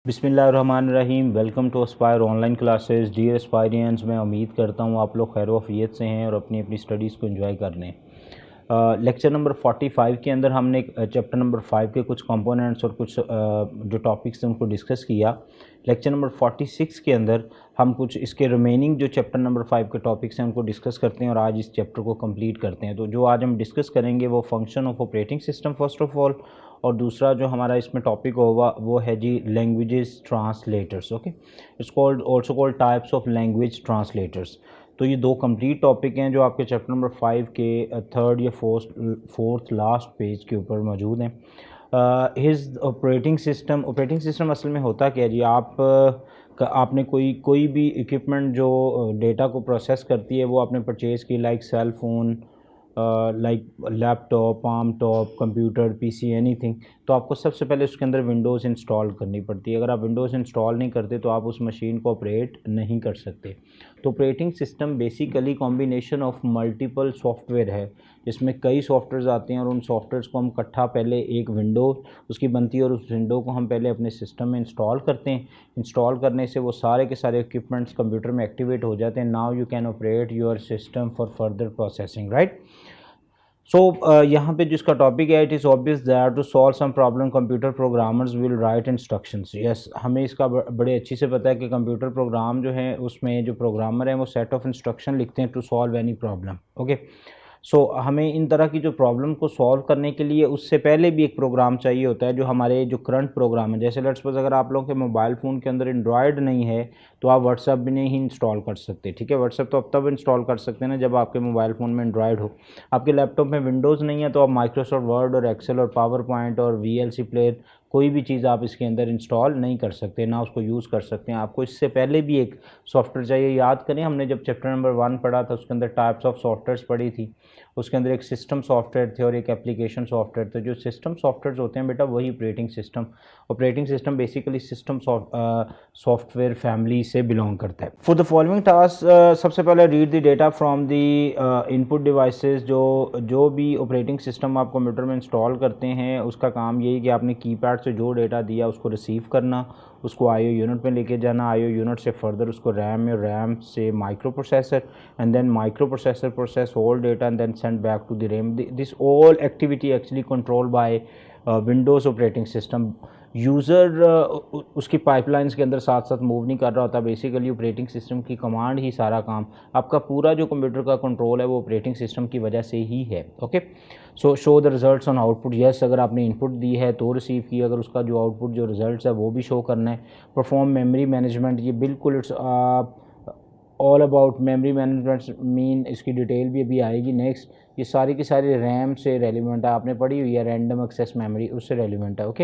बिस्मिल्लाहिर्रहमानिर्रहीम। Welcome to aspire online classes. Dear aspirians, मैं उम्मीद करता हूँ आप लोग खैर वफ़ियत से हैं और अपनी अपनी स्टडीज़ को एंजॉय कर रहे हैं। लेक्चर नंबर 45 के अंदर हमने चैप्टर नंबर 5 के कुछ कंपोनेंट्स और कुछ जो टॉपिक्स हैं उनको डिस्कस किया। लेक्चर नंबर 46 के अंदर हम कुछ इसके रिमेनिंग जो चैप्टर नंबर 5 के टॉपिक्स हैं उनको डिस्कस करते हैं और आज इस चैप्टर को कंप्लीट करते हैं। तो जो आज हम डिस्कस करेंगे वो function of operating system first of all, और दूसरा जो हमारा इसमें टॉपिक होगा वो है G languages translators. Okay, it's called also called types of language translators. तो ये दो कंप्लीट टॉपिक हैं जो आपके चैप्टर नंबर 5 के थर्ड या फोर्थ लास्ट पेज के ऊपर मौजूद हैं। हिज ऑपरेटिंग सिस्टम असल में होता क्या है जी, आपने कोई भी इक्विपमेंट जो डेटा को प्रोसेस करती है वो आपने परचेज़ की, like cell phone, like laptop, palmtop, computer, PC, anything. तो आपको सबसे पहले उसके अंदर विंडोज़ इंस्टॉल करनी पड़ती है। अगर आप विंडोज़ इंस्टॉल नहीं करते तो आप उस मशीन को ऑपरेट नहीं कर सकते। तो operating system basically combination of multiple software है, जिसमें कई सॉफ्टवेयर्स आते हैं और उन सॉफ्टवेयर्स को हम इकट्ठा पहले एक विंडो उसकी बनती है और उस विंडो को हम पहले अपने सिस्टम में इंस्टॉल करते हैं। इंस्टॉल करने से वो सारे के सारे इक्विपमेंट्स कंप्यूटर में एक्टिवेट हो जाते हैं। Now you can operate your system for further processing, right. So यहाँ पे जिसका टॉपिक है, it is obvious that to solve some problem computer programmers will write instructions. Yes, हमें इसका बड़े अच्छी से पता है कि कंप्यूटर प्रोग्राम जो है उसमें जो प्रोग्रामर हैं वो सेट ऑफ इंस्ट्रक्शन लिखते हैं to solve any problem. Okay, so हमें इन तरह की जो प्रॉब्लम को सॉल्व करने के लिए उससे पहले भी एक प्रोग्राम चाहिए होता है जो हमारे जो करंट प्रोग्राम है। जैसे लेट्स सपोज अगर आप लोगों के मोबाइल फ़ोन के अंदर एंड्रॉयड नहीं है तो आप व्हाट्सअप भी नहीं इंस्टॉल कर सकते। ठीक है, व्हाट्सअप तो आप तब इंस्टॉल कर सकते हैं ना जब आपके मोबाइल फ़ोन में एंड्रॉयड हो। आपके लैपटॉप में विंडोज़ नहीं है तो आप माइक्रोसॉफ्ट वर्ड और एक्सेल और पावर पॉइंट और वीएलसी प्लेयर कोई भी चीज़ आप इसके अंदर इंस्टॉल नहीं कर सकते, ना उसको यूज़ कर सकते हैं। आपको इससे पहले भी एक सॉफ्टवेयर चाहिए। याद करें, हमने जब चैप्टर नंबर 1 पढ़ा था उसके अंदर टाइप्स ऑफ सॉफ्टवेयर्स पढ़ी थी। उसके अंदर एक सिस्टम सॉफ्टवेयर थे और एक एप्लीकेशन सॉफ्टवेयर थे। जो सिस्टम सॉफ्टवेयर होते हैं बेटा वही operating system basically system software family से बिलोंग करता है। फॉर द फॉलोइंग टास्क, सबसे पहले read the data from the input devices. जो भी ऑपरेटिंग सिस्टम आप कंप्यूटर में इंस्टॉल करते हैं उसका काम यही कि आपने कीपैड से जो डेटा दिया उसको रिसीव करना, उसको आईओ यूनिट में लेके जाना, आईओ यूनिट से फर्दर उसको रैम में, रैम से micro processor, and then micro processor process all data and then send back to the RAM. This all activity actually control by Windows operating system. User उसकी pipelines के अंदर साथ साथ move नहीं कर रहा होता। बेसिकली ऑपरेटिंग सिस्टम की कमांड ही सारा काम, आपका पूरा जो कंप्यूटर का कंट्रोल है वो ऑपरेटिंग सिस्टम की वजह से ही है। Okay, so show the results on output. Yes, अगर आपने इनपुट दी है तो रिसीव की, अगर उसका जो आउटपुट जो रिजल्ट्स है वो भी शो करना है। परफॉर्म मेमोरी मैनेजमेंट, ये बिल्कुल it's all about memory management mean, इसकी डिटेल भी अभी आएगी नेक्स्ट। ये सारी की सारी रैम से रेलिवेंट है, आपने पढ़ी हुई है रैंडम एक्सेस मेमोरी, उससे रेलिवेंट है। Okay,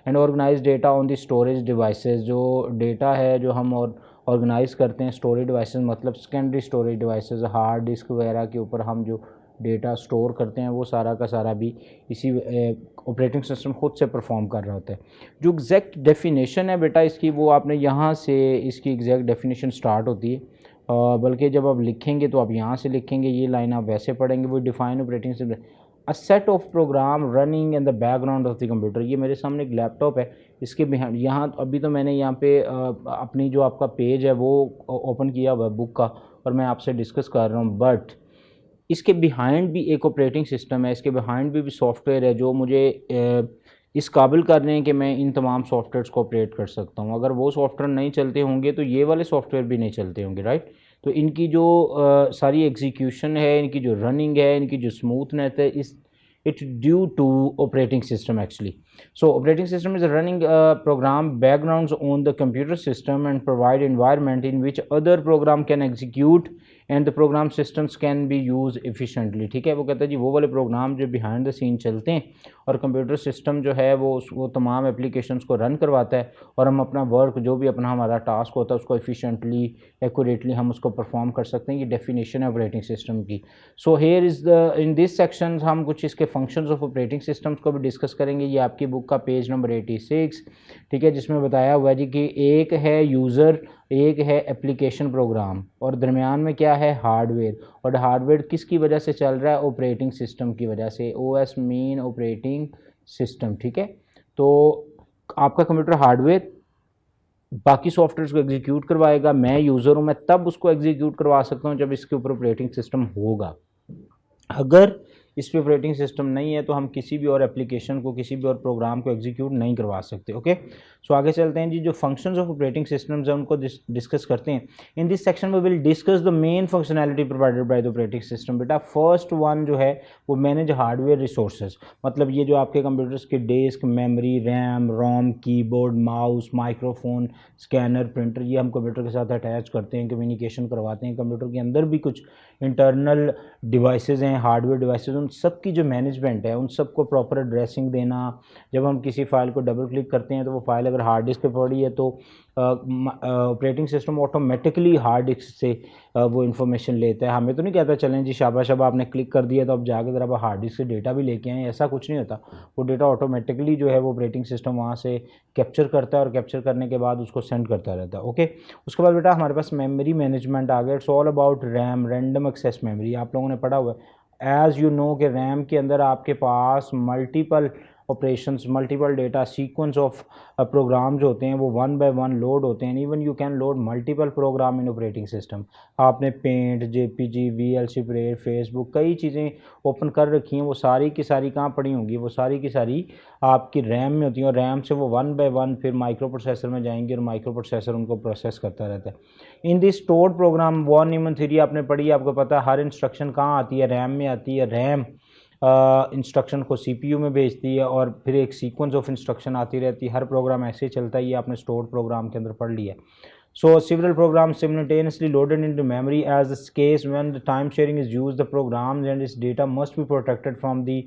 and organise data on the storage devices. जो डेटा है जो हम और ऑर्गेनाइज करते हैं स्टोरेज डिवाइसेस मतलब secondary storage devices, hard disk वगैरह के ऊपर हम जो डेटा स्टोर करते हैं वो सारा का सारा भी इसी ऑपरेटिंग सिस्टम खुद से परफॉर्म कर रहा होता है। जो एग्जैक्ट डेफिनेशन है बेटा इसकी, वो आपने यहाँ से इसकी एग्जैक्ट डेफिनेशन स्टार्ट होती है, बल्कि जब आप लिखेंगे तो आप यहाँ से लिखेंगे, ये लाइन आप वैसे पढ़ेंगे। वो define operating system a set of program running in the background of the computer. ये मेरे सामने एक लैपटॉप है, इसके बिहाइंड यहाँ अभी तो मैंने यहाँ पे अपनी जो आपका पेज है वो ओपन किया हुआ है बुक का और मैं आपसे डिस्कस कर रहा हूँ, बट इसके बिहाइंड भी एक ऑपरेटिंग सिस्टम है, इसके बिहाइंड भी सॉफ्टवेयर है जो मुझे इस काबिल कर रहे हैं कि मैं इन तमाम सॉफ्टवेयर्स को ऑपरेट कर सकता हूँ। अगर वो सॉफ्टवेयर नहीं चलते होंगे तो ये वाले सॉफ्टवेयर भी नहीं चलते होंगे, राइट। तो इनकी जो सारी एग्जीक्यूशन है, इनकी जो रनिंग है, इनकी जो स्मूथनेस है, is it due to operating system actually. So operating system is running program backgrounds on the computer system and provide environment in which other program can execute and the program systems can be used efficiently। ठीक है, वो कहता है जी वो वाले programme जो behind the scene चलते हैं और कंप्यूटर सिस्टम जो है वो तमाम एप्लीकेशंस को रन करवाता है और हम अपना वर्क जो भी अपना हमारा टास्क होता है उसको एफिशिएंटली एक्यूरेटली हम उसको परफॉर्म कर सकते हैं। ये डेफिनेशन है ऑपरेटिंग सिस्टम की। So here is the in this section हम कुछ इसके फंक्शंस ऑफ ऑपरेटिंग सिस्टम्स को भी डिस्कस करेंगे। ये आपकी बुक का पेज नंबर 86, ठीक है, जिसमें बताया हुआ है जी कि एक है यूज़र, एक है एप्लीकेशन प्रोग्राम और दरमियान में क्या है हार्डवेयर। और हार्डवेयर किसकी वजह से चल रहा है? ऑपरेटिंग सिस्टम की वजह से। ओएस मीन ऑपरेटिंग सिस्टम, ठीक है। तो आपका कंप्यूटर हार्डवेयर बाकी सॉफ्टवेयर को एग्जीक्यूट करवाएगा, मैं यूज़र हूँ, मैं तब उसको एग्जीक्यूट करवा सकता हूँ जब इसके ऊपर ऑपरेटिंग सिस्टम होगा। अगर इस पे ऑपरेटिंग सिस्टम नहीं है तो हम किसी भी और एप्लीकेशन को, किसी भी और प्रोग्राम को एग्जीक्यूट नहीं करवा सकते। ओके, सो आगे चलते हैं जी। जो फंक्शंस ऑफ ऑपरेटिंग सिस्टम्स हैं उनको डिस्कस करते हैं। इन दिस सेक्शन में will discuss the main functionality provided by the operating system. बेटा फर्स्ट वन जो है वो मैनेज हार्डवेयर रिसोर्सेज, मतलब ये जो आपके कंप्यूटर्स की disk, memory, RAM, ROM, keyboard, mouse, microphone, scanner, printer, ये हम कंप्यूटर के साथ अटैच करते हैं, कम्युनिकेशन करवाते हैं। कंप्यूटर के अंदर भी कुछ इंटरनल डिवाइसेज हैं, हार्डवेयर डिवाइसेज, उन सब की जो मैनेजमेंट है, उन सबको प्रॉपर एड्रेसिंग देना। जब हम किसी फाइल को डबल क्लिक करते हैं तो वो फाइल अगर हार्ड डिस्क पे पड़ी है तो operating system automatically hard disk से वो इन्फॉर्मेशन लेता है। हमें तो नहीं कहता चलें जी शाबाश अब आपने क्लिक कर दिया तो अब जाके ज़रा आप हार्ड डिस्क से डेटा भी लेके आएँ, ऐसा कुछ नहीं होता। वो डेटा ऑटोमेटिकली जो है वो ऑपरेटिंग सिस्टम वहाँ से कैप्चर करता है और कैप्चर करने के बाद उसको सेंड करता रहता है। ओके, उसके बाद बेटा हमारे पास मेमोरी मैनेजमेंट आ गया। It's all about RAM, random access memory. आप लोगों ने पढ़ा हुआ है एज़ यू नो कि रैम के अंदर आपके पास multiple operations, multiple data sequence of program जो होते हैं वो वन बाय वन लोड होते हैं। Even you can load multiple program in operating system. आपने Paint, JPG, VLC player, Facebook, कई चीज़ें ओपन कर रखी हैं, वो सारी की सारी कहाँ पड़ी होंगी, वो सारी की सारी आपकी रैम में होती हैं और रैम से वो वन बाय वन फिर माइक्रो प्रोसेसर में जाएंगे और माइक्रो प्रोसेसर उनको प्रोसेस करता रहता है। In this stored program 1 Neumann theory आपने पढ़ी, आपको पता है हर इंस्ट्रक्शन कहाँ आती है, रैम में आती है। रैम इंस्ट्रक्शन को सीपीयू में भेजती है और फिर एक सीक्वेंस ऑफ इंस्ट्रक्शन आती रहती है। हर प्रोग्राम ऐसे ही चलता है, ये आपने स्टोर्ड प्रोग्राम के अंदर पढ़ लिया। So several programs simultaneously loaded into memory as is case when the time sharing is used, the programs and its data must be protected from the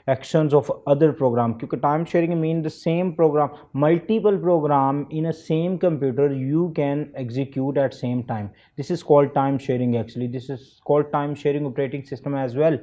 actions of other program, क्योंकि time sharing mean the same program, multiple program in a same computer you can execute at same time. This is called time sharing actually. This is called time sharing operating system as well.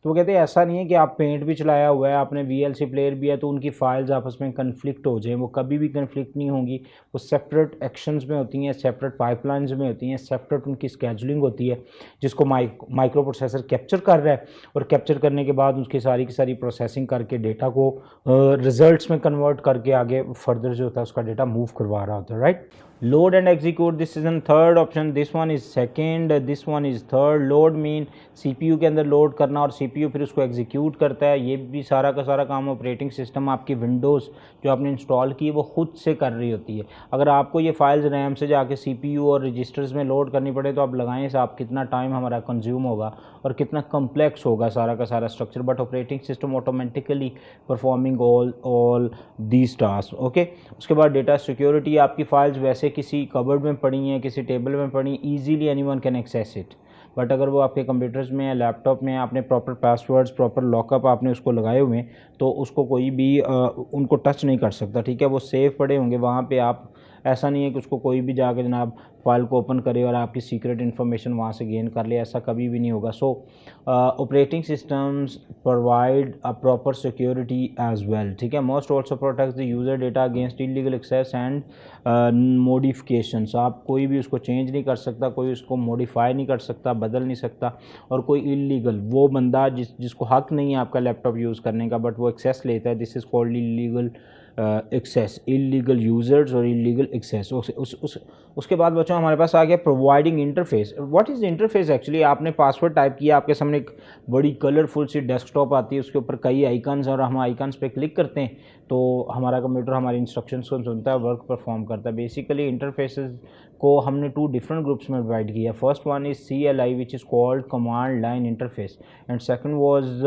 तो वो कहते हैं ऐसा नहीं है कि आप paint भी चलाया हुआ है, आपने वीएलसी प्लेयर भी है तो उनकी फाइल्स आपस में कन्फ्लिक्ट हो जाएं, वो कभी भी कन्फ्लिक्ट नहीं होंगी। वो सेपरेट एक्शंस में होती हैं, सेपरेट पाइपलाइंस में होती हैं, सेपरेट उनकी स्केजुलिंग होती है जिसको माइक्रो प्रोसेसर कैप्चर कर रहा है और कैप्चर करने के बाद उसकी सारी की सारी प्रोसेसिंग करके डेटा को रिजल्ट्स में कन्वर्ट करके आगे फर्दर जो होता है उसका डेटा मूव करवा रहा होता है। Right, load and execute, this is in third option, this one is second, this one is third. Load mean CPU के अंदर लोड करना और सीपीयू फिर उसको एग्जीक्यूट करता है। ये भी सारा का सारा काम ऑपरेटिंग सिस्टम आपकी विंडोज़ जो आपने इंस्टॉल की है वो खुद से कर रही होती है। अगर आपको ये फाइल्स रैम से जाके सीपीयू और रजिस्टर्स में लोड करनी पड़े तो आप लगाएं साहब कितना टाइम हमारा कंज्यूम होगा और कितना कम्प्लेक्स होगा सारा का सारा structure, but operating system automatically performing all these task. Okay, उसके बाद डेटा सिक्योरिटी, आपकी फाइल्स वैसे किसी कबर्ड में पड़ी हैं, किसी टेबल में पड़ी, easily anyone can access it. But अगर वो आपके कंप्यूटर्स में या लैपटॉप में आपने प्रॉपर पासवर्ड्स, प्रॉपर लॉकअप आपने उसको लगाए हुए हैं तो उसको कोई भी उनको टच नहीं कर सकता। ठीक है, वो सेफ पड़े होंगे वहाँ पे। आप ऐसा नहीं है कि उसको कोई भी जाके जनाब फाइल को ओपन करे और आपकी सीक्रेट इन्फॉर्मेशन वहाँ से गेन कर ले, ऐसा कभी भी नहीं होगा। So operating systems provide a proper security as well. ठीक है, most also protect the user data against illegal access and modifications. आप कोई भी उसको चेंज नहीं कर सकता, कोई उसको मॉडिफाई नहीं कर सकता, बदल नहीं सकता। और कोई इलीगल, वो बंदा जिसको हक नहीं है आपका लैपटॉप यूज़ करने का बट वो एक्सेस लेता है, this is called illegal access, illegal users और इलीगल एक्सेस। उसके बाद बच्चों हमारे पास आ गया providing interface. What is interface actually? आपने पासवर्ड टाइप किया, आपके सामने एक बड़ी कलरफुल सी डेस्कटॉप आती है, उसके ऊपर कई आइकन्स और हम आइकन्स पे क्लिक करते हैं तो हमारा कंप्यूटर हमारी इंस्ट्रक्शंस को सुनता है, वर्क परफॉर्म करता है। बेसिकली इंटरफेसेस को हमने 2 डिफरेंट ग्रुप्स में डिवाइड किया। First one is CLI which is called command line interface and second was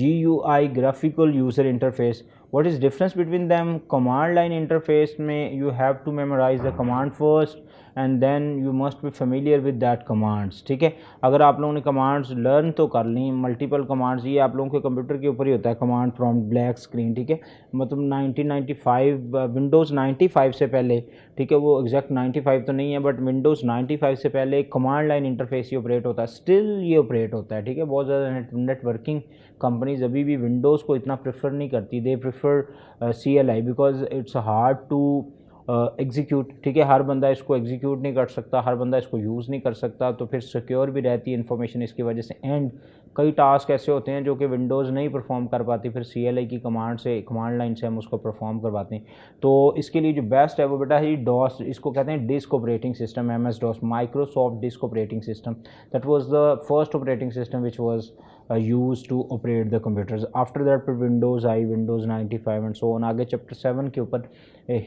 GUI graphical user interface. what is difference between them? Command line interface में you have to memorize the command first and then you must be familiar with that commands। ठीक है, अगर आप लोगों ने commands learn तो कर ली, multiple commands, ये आप लोगों के कंप्यूटर के ऊपर ही होता है कमांड प्रॉम्प्ट ब्लैक स्क्रीन। ठीक है, मतलब 1995 विंडोज़ 95 से पहले, ठीक है, वो एग्जैक्ट 95 तो नहीं है बट विंडोज़ 95 से पहले कमांड लाइन इंटरफेस ही ऑपरेट होता है, स्टिल ये ऑपरेट होता है। ठीक है, बहुत ज़्यादा नेटवर्किंग कंपनीज अभी भी विंडोज़ को इतना प्रेफर नहीं करती, they prefer CLI because it's hard to execute. ठीक है, हर बंदा इसको एग्जीक्यूट नहीं कर सकता, हर बंदा इसको यूज़ नहीं कर सकता, तो फिर सिक्योर भी रहती है इन्फॉर्मेशन इसकी वजह से, एंड कई टास्क ऐसे होते हैं जो कि विंडोज़ नहीं परफॉर्म कर पाती, फिर CLI की कमांड लाइन से हम उसको परफॉर्म करवाते हैं। तो इसके लिए जो बेस्ट है वो बेटा है डॉस, इसको कहते हैं disk operating system, MS-DOS, Microsoft disk operating system. That was the first operating system which was use to operate the computers. After that फिर विंडोज़ आई, विंडोज़ 95 एंड सो ऑन। आगे चैप्टर 7 के ऊपर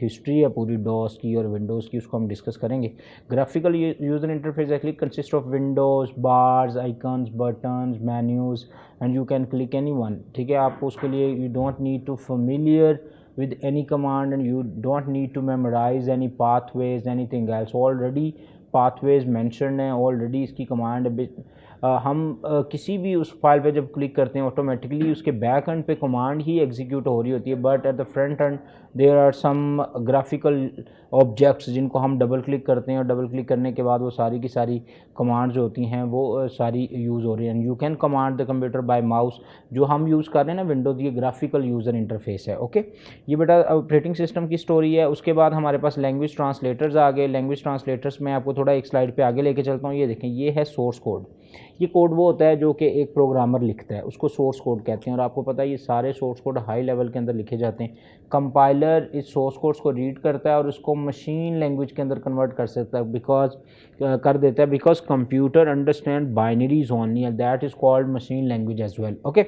हिस्ट्री है पूरी डॉस की और Windows की, उसको हम डिस्कस करेंगे। Graphical user interface actually consist of windows, bars, icons, buttons, menus and you can click any one. ठीक है, आपको उसके लिए you don't need to familiar with any command and you don't need to memorize any pathways, anything else. Already pathways mentioned हैं, already इसकी command हम किसी भी उस फाइल पे जब क्लिक करते हैं ऑटोमेटिकली उसके बैक एंड पे कमांड ही एग्जीक्यूट हो रही होती है, but at the front end there are some graphical objects जिनको हम डबल क्लिक करते हैं और डबल क्लिक करने के बाद वो सारी की सारी कमांड जो होती हैं वो सारी यूज़ हो रही हैं। You can command the computer by mouse, जो हम यूज़ कर रहे हैं ना विंडोज़, ये ग्राफिकल यूज़र इंटरफेस है। ओके, ये बेटा ऑपरेटिंग सिस्टम की स्टोरी है। उसके बाद हमारे पास लैंग्वेज ट्रांसलेटर्स आ गए। लैंग्वेज ट्रांसलेटर्स में आपको थोड़ा एक स्लाइड पे आगे लेके चलता हूँ। ये देखें, ये है सोर्स कोड। ये कोड वो होता है जो कि एक प्रोग्रामर लिखता है, उसको सोर्स कोड कहते हैं। और आपको पता है ये सारे सोर्स कोड हाई लेवल के अंदर लिखे जाते हैं। कंपाइलर इस सोर्स कोड्स को रीड करता है और उसको मशीन लैंग्वेज के अंदर कन्वर्ट कर सकता है, because computer understand binaries only and that is called machine language as well. Okay,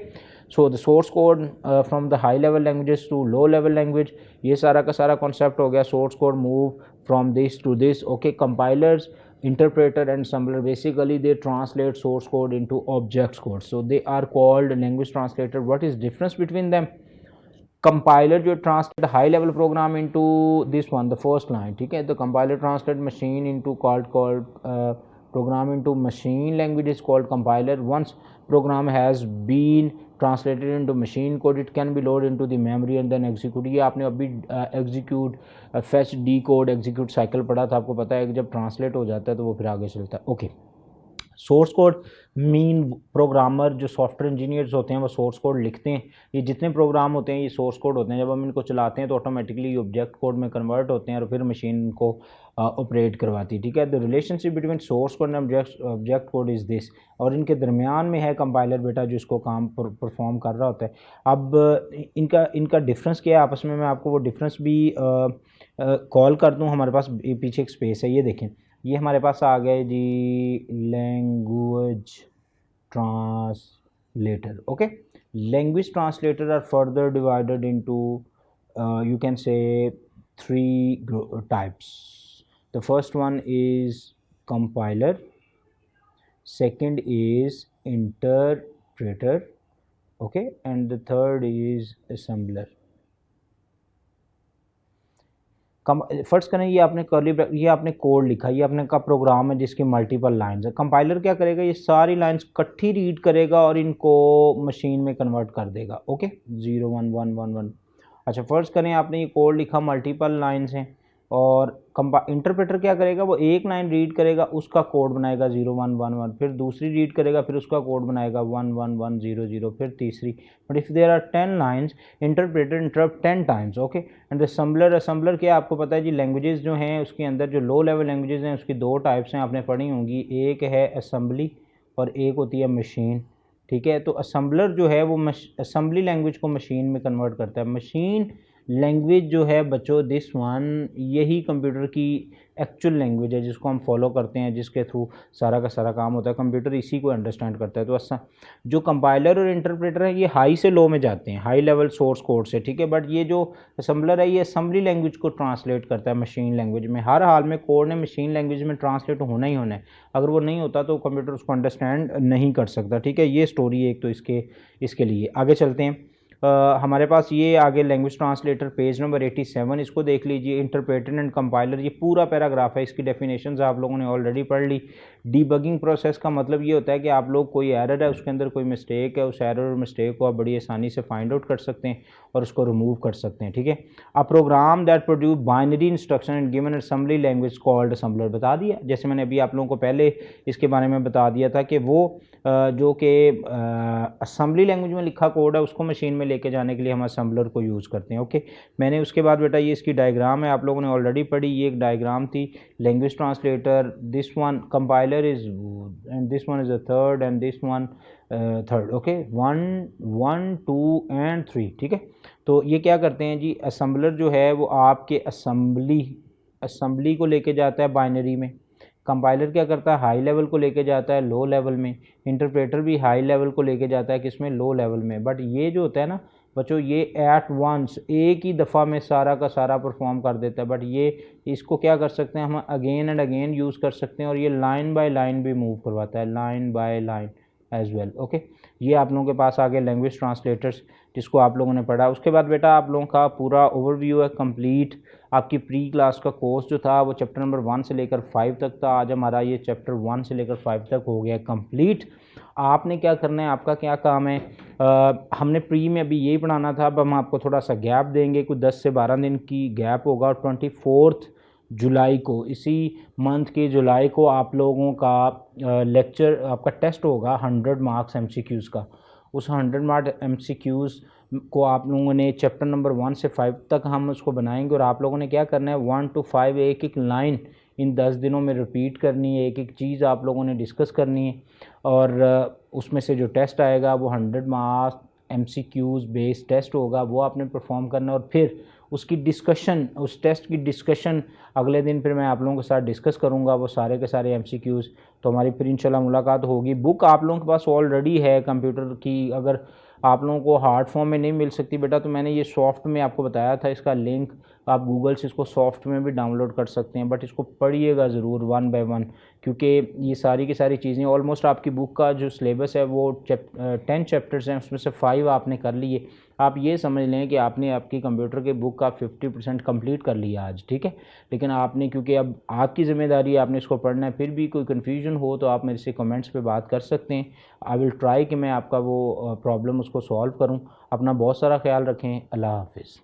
so the source code from the high level languages to low level language, ये सारा का सारा कॉन्सेप्ट हो गया। Source code move from this to this. Okay, compilers, interpreter and assembler, basically they translate source code into object code, so they are called language translator. What is difference between them? Compiler जो translate high level program into this one, the first line, ठीक है, the compiler translate machine into called program into machine language is called compiler. Once program has been translated into machine code, it can be loaded into the memory and then execute. ये आपने अभी execute, fetch, decode, execute cycle पढ़ा था, आपको पता है कि जब ट्रांसलेट हो है तो वो फिर आगे चलता है। Okay, source code mean programmer जो सॉफ्टवेयर इंजीनियर्स होते हैं वो सोर्स कोड लिखते हैं। ये जितने प्रोग्राम होते हैं ये सोर्स कोड होते हैं। जब हम इनको चलाते हैं तो ऑटोमेटिकली ये ऑब्जेक्ट कोड में कन्वर्ट होते हैं और फिर मशीन को ऑपरेट करवाती है। ठीक है, the relationship between source code and object code is this, और इनके दरमियान में है कंपाइलर बेटा जो इसको काम परफॉर्म कर रहा होता है। अब इनका डिफरेंस क्या है आपस में, मैं आपको वो डिफरेंस भी कॉल कर दूँ। हमारे पास पीछे एक स्पेस है, ये देखें, ये हमारे पास आ गए G language translator. Okay, language translator are further divided into you can say 3 types. The first one is compiler, second is interpreter, okay, and the third is assembler. First करें, ये आपने ये आपने कोड लिखा, ये आपने का प्रोग्राम है जिसकी मल्टीपल लाइंस है। कंपाइलर क्या करेगा, ये सारी लाइंस इकट्ठी रीड करेगा और इनको मशीन में कन्वर्ट कर देगा। ओके, 0 1 1 1 1। अच्छा, फर्स्ट करें, आपने ये कोड लिखा, मल्टीपल लाइंस हैं, और इंटरप्रेटर क्या करेगा, वो एक लाइन रीड करेगा, उसका कोड बनाएगा 0 1 1 1, फिर दूसरी रीड करेगा, फिर उसका कोड बनाएगा 1 1 1 0 0, फिर तीसरी। But if there are 10 lines, interpreter interrupt 10 times. Okay, and assembler क्या आपको पता है जी, लैंग्वेजेस जो हैं उसके अंदर जो लो लेवल लैंग्वेजेस हैं उसकी 2 टाइप्स हैं, आपने पढ़ी होंगी, एक है असम्बली और एक होती है मशीन। ठीक है, तो असम्बलर जो है वो असम्बली लैंग्वेज को मशीन में कन्वर्ट करता है। मशीन लैंग्वेज जो है बच्चों, दिस वन, यही कंप्यूटर की एक्चुअल लैंग्वेज है जिसको हम फॉलो करते हैं, जिसके थ्रू सारा का सारा काम होता है। कंप्यूटर इसी को अंडरस्टैंड करता है। तो जो कंपाइलर और इंटरप्रेटर है ये हाई से लो में जाते हैं, हाई लेवल सोर्स कोड से। ठीक है, बट ये जो असम्बलर है ये असम्बली लैंग्वेज को ट्रांसलेट करता है मशीन लैंग्वेज में। हर हाल में कोड ने मशीन लैंग्वेज में ट्रांसलेट होना ही होना है, अगर वो नहीं होता तो कंप्यूटर उसको अंडरस्टैंड नहीं कर सकता। ठीक है, ये स्टोरी है एक तो इसके लिए। आगे चलते हैं, हमारे पास ये आगे लैंग्वेज ट्रांसलेटर पेज नंबर 87, इसको देख लीजिए। इंटरप्रेटर एंड कंपाइलर, ये पूरा पैराग्राफ है, इसकी डेफिनेशंस आप लोगों ने ऑलरेडी पढ़ ली। डीबगिंग प्रोसेस का मतलब ये होता है कि आप लोग कोई एरर है, उसके अंदर कोई मिस्टेक है, उस एरर और मिस्टेक को आप बड़ी आसानी से फाइंड आउट कर सकते हैं और उसको रिमूव कर सकते हैं। ठीक है, a program that produce binary instruction and given assembly language called assembler, बता दिया। जैसे मैंने अभी आप लोगों को पहले इसके बारे में बता दिया था कि वो जो कि असम्बली लैंग्वेज में लिखा कोड है उसको मशीन में लेके जाने के लिए हम असम्बलर को यूज़ करते हैं। ओके, मैंने उसके बाद बेटा ये इसकी डायग्राम है, आप लोगों ने ऑलरेडी पढ़ी, ये एक डायग्राम थी। Language translator, this one compiler compiler is and this one is the third and this one third. okay, 1 1 2 and 3. ठीक है, तो ये क्या करते हैं जी, असम्बलर जो है वो आपके असम्बली को लेके जाता है बाइनरी में, कंपाइलर क्या करता है हाई लेवल को लेके जाता है लो लेवल में, इंटरप्रेटर भी हाई लेवल को लेके जाता है किसमें, लो लेवल में. बट ये जो होता है ना बच्चों, ये एट वंस एक ही दफ़ा में सारा का सारा परफॉर्म कर देता है. बट ये इसको क्या कर सकते हैं हम, अगेन एंड अगेन यूज़ कर सकते हैं, और ये लाइन बाय लाइन भी मूव करवाता है, line by line as well. Okay, ये आप लोगों के पास आ गए लैंग्वेज ट्रांसलेटर्स जिसको आप लोगों ने पढ़ा. उसके बाद बेटा आप लोगों का पूरा ओवरव्यू है कंप्लीट. आपकी प्री क्लास का कोर्स जो था वो चैप्टर नंबर 1 से लेकर 5 तक था. आज हमारा ये चैप्टर 1 से लेकर 5 तक हो गया कंप्लीट. आपने क्या करना है, आपका क्या काम है, हमने प्री में अभी यही पढ़ाना था. अब हम आपको थोड़ा सा गैप देंगे, कुछ 10 से 12 दिन की गैप होगा, और 24 जुलाई को, इसी मंथ के जुलाई को आप लोगों का लेक्चर, आपका टेस्ट होगा 100 मार्क्स MCQs का. उस 100 मार्क्स MCQs को आप लोगों ने चैप्टर नंबर 1 से 5 तक हम उसको बनाएंगे, और आप लोगों ने क्या करना है 1 to 5 एक एक लाइन इन 10 दिनों में रिपीट करनी है, एक एक चीज़ आप लोगों ने डिस्कस करनी है, और उसमें से जो टेस्ट आएगा वो 100 मार्क्स MCQs बेस्ड टेस्ट होगा, वो आपने परफॉर्म करना है. और फिर उसकी डिस्कशन, उस टेस्ट की डिस्कशन अगले दिन फिर मैं आप लोगों के साथ डिस्कस करूंगा वो सारे के सारे MCQs. तो हमारी फिर इंशाल्लाह मुलाकात होगी. बुक आप लोगों के पास ऑलरेडी है कंप्यूटर की, अगर आप लोगों को हार्ड फॉर्म में नहीं मिल सकती बेटा तो मैंने ये सॉफ्ट में आपको बताया था, इसका लिंक आप गूगल से इसको सॉफ्ट में भी डाउनलोड कर सकते हैं. बट इसको पढ़िएगा ज़रूर 1 by 1, क्योंकि ये सारी की सारी चीज़ें ऑलमोस्ट आपकी बुक का जो सिलेबस है वो 10 चैप्टर्स हैं, उसमें से 5 आपने कर लिए. आप ये समझ लें कि आपने आपकी कंप्यूटर के बुक का 50% कंप्लीट कर लिया आज. ठीक है, लेकिन आपने, क्योंकि अब आपकी ज़िम्मेदारी है, आपने इसको पढ़ना है. फिर भी कोई कन्फ्यूजन हो तो आप मेरे से कमेंट्स पे बात कर सकते हैं. आई विल ट्राई कि मैं आपका वो प्रॉब्लम उसको सॉल्व करूं. अपना बहुत सारा ख्याल रखें. अल्लाह हाफिज़.